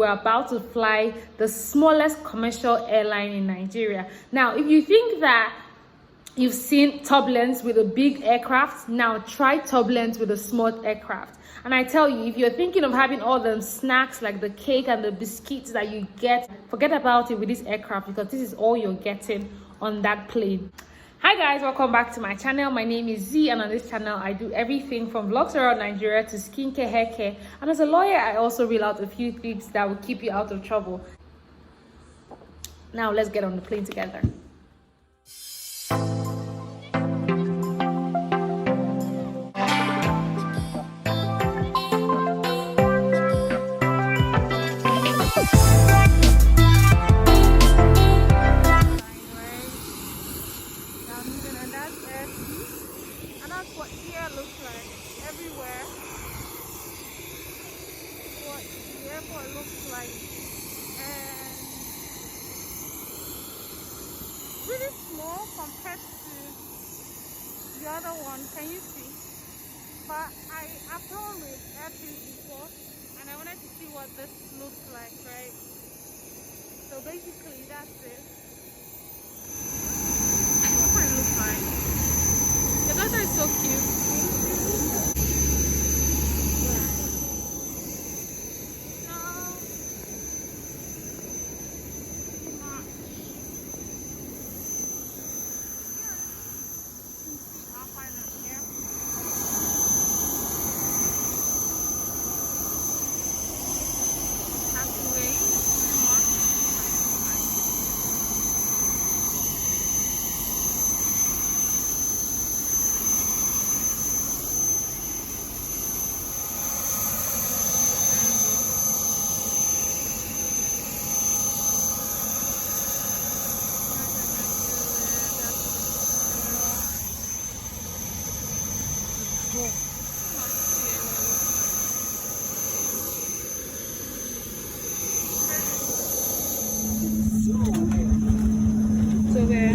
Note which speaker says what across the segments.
Speaker 1: We're about to fly the smallest commercial airline in Nigeria. Now, if you think that you've seen turbulence with a big aircraft, now try turbulence with a small aircraft. And I tell you, if you're thinking of having all the snacks like the cake and the biscuits that you get, forget about it with this aircraft, because this is all you're getting on that plane. Hi guys, welcome back to my channel. My name is Z, and on this channel I do everything from vlogs around Nigeria to skincare, hair care, and as a lawyer I also reel out a few things that will keep you out of trouble. Now let's get on the plane together.
Speaker 2: Really small compared to the other one, can you see? But I've flown with airplanes before and I wanted to see what this looks like, right? So basically that's it. That's what it looks like. The daughter is so cute. So we're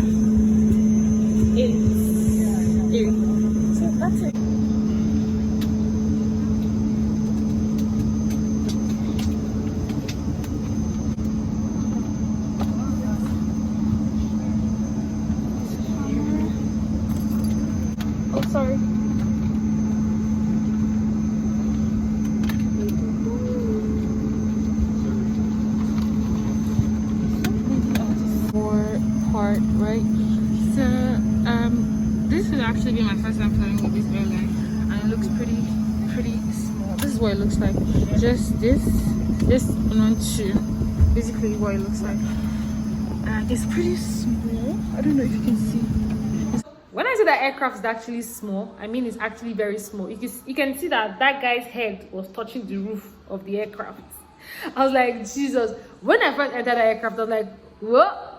Speaker 2: in. So that's it. Oh, sorry. Part, right? So this will actually be my first time flying with this airline, and it looks pretty small. This is what it looks like. Just this one two, basically what it looks like. And it's pretty small. I don't know if you can see. When I say that aircraft is actually small, I mean it's actually very small. You can see that guy's head was touching the roof of the aircraft. I was like, Jesus. When I first entered the aircraft, I was like, whoa.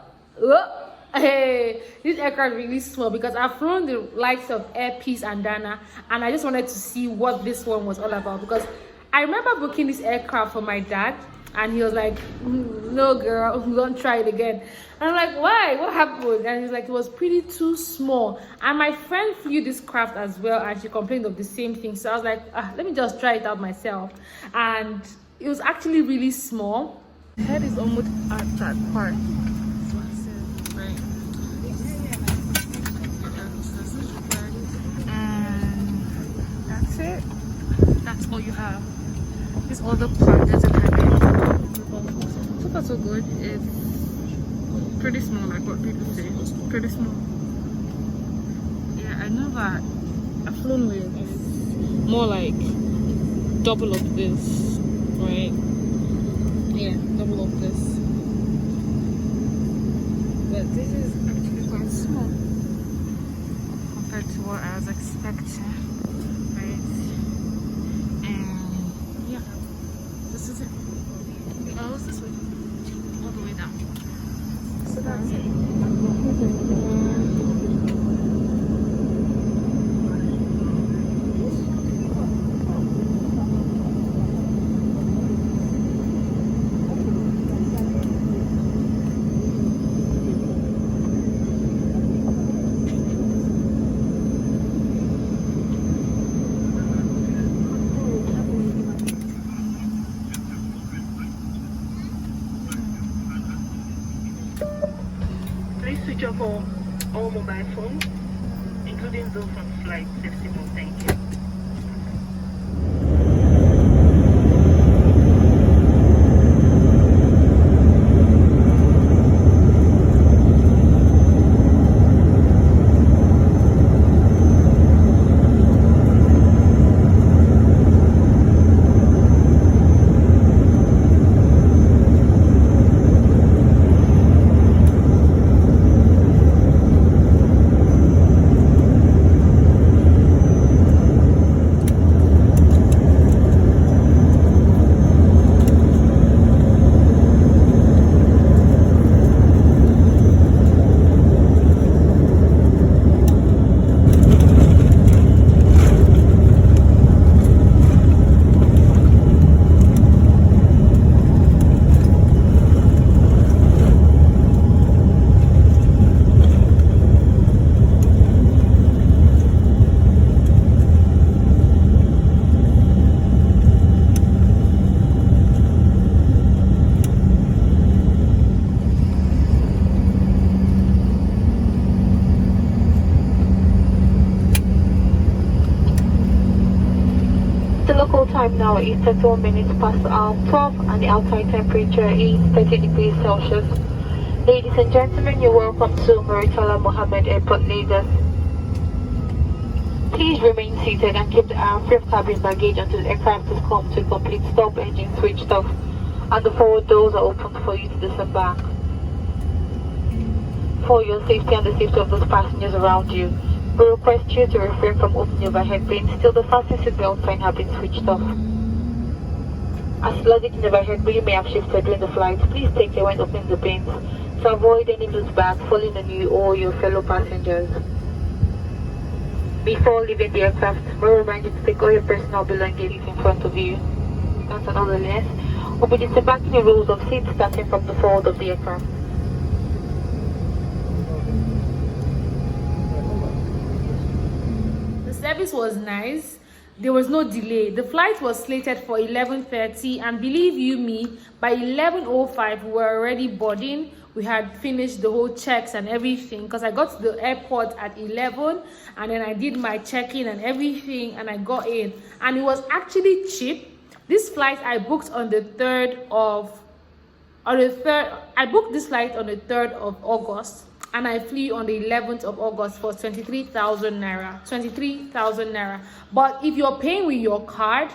Speaker 2: Hey, this aircraft is really small, because I've flown the likes of Air Peace and Dana, and I just wanted to see what this one was all about, because I remember booking this aircraft for my dad and he was like, no girl, don't try it again. And I'm like, why? What happened? And he's like, it was pretty too small. And my friend flew this craft as well, and she complained of the same thing. So I was like, let me just try it out myself. And it was actually really small. The head is almost at that part. It. That's all you have. This other part doesn't have it. So far so good. It's pretty small, like what people say. Pretty small. Yeah, I know that I've flown with more like double of this, right? Yeah, double of this. But this is actually quite small compared to what I was expecting. This way, all the way down. So that's it.
Speaker 3: switch off all mobile phones, including those on flight safety mode. Thank you. The local time now is 31 minutes past 12 and the outside temperature is 30 degrees Celsius. Ladies and gentlemen, you're welcome to Muritala Mohammed Airport, Lagos. Please remain seated and keep the aircraft cabin baggage until the aircraft is come to a complete stop, engine switched off, and the forward doors are opened for you to disembark. For your safety and the safety of those passengers around you, we request you to refrain from opening overhead bins till the fasten seatbelt sign have been switched off. As luggage in the overhead bin may have shifted during the flight, please take care when opening the bins to avoid any loose bags falling on you or your fellow passengers. Before leaving the aircraft, we remind you to take all your personal belongings in front of you. That's another less. We'll be disembarking in rows of seats starting from the forward of the aircraft.
Speaker 1: Service was nice. There was no delay. The flight was slated for 11:30, and believe you me, by 11:05 we were already boarding. We had finished the whole checks and everything, because I got to the airport at 11 and then I did my check-in and everything and I got in, and it was actually cheap. This flight I booked on the 3rd of I booked this flight on the 3rd of August, and I flew on the 11th of August for 23,000 naira. 23,000 naira. But if you're paying with your card,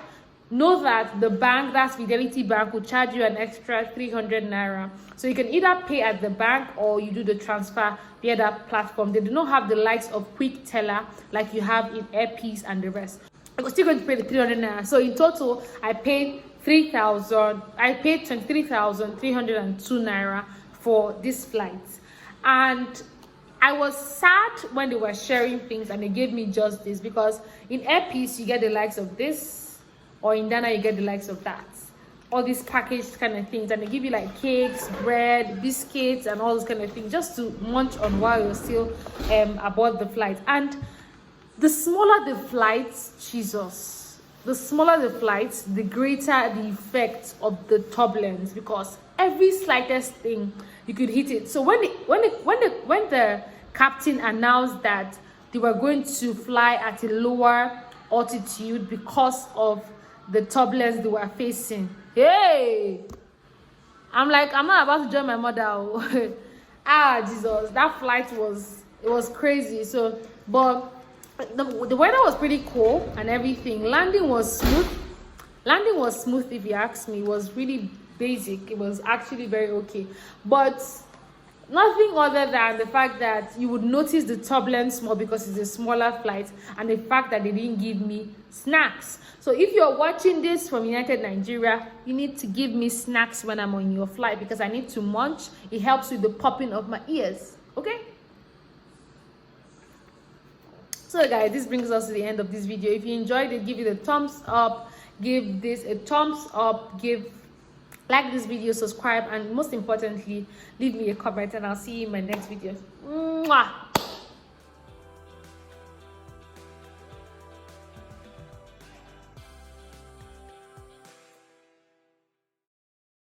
Speaker 1: know that the bank, that's Fidelity Bank, will charge you an extra 300 naira. So you can either pay at the bank or you do the transfer via that platform. They do not have the likes of Quick Teller like you have in Airpeace and the rest. I was still going to pay the 300 naira. So in total, I paid 23,302 naira for this flight. And I was sad when they were sharing things and they gave me just this, because in Airpeace you get the likes of this, or in Dana you get the likes of that, all these packaged kind of things, and they give you like cakes, bread, biscuits, and all those kind of things just to munch on while you're still aboard the flight. And the smaller the flights, Jesus, the smaller the flights, the greater the effect of the turbulence, because every slightest thing you could hit it. So when the captain announced that they were going to fly at a lower altitude because of the turbulence they were facing, hey, I'm like, I'm not about to join my mother. Ah, Jesus, that flight was crazy. So, but the weather was pretty cool and everything. Landing was smooth. If you ask me. It was really basic. It was actually very okay, but nothing other than the fact that you would notice the turbulence more because it's a smaller flight, and the fact that they didn't give me snacks. So if you're watching this from United Nigeria, you need to give me snacks when I'm on your flight, because I need to munch. It helps with the popping of my ears. Okay, so guys, this brings us to the end of this video. If you enjoyed it, give it a thumbs up, give this a thumbs up, like this video, subscribe, and most importantly, leave me a comment, and I'll see you in my next video. Mwah!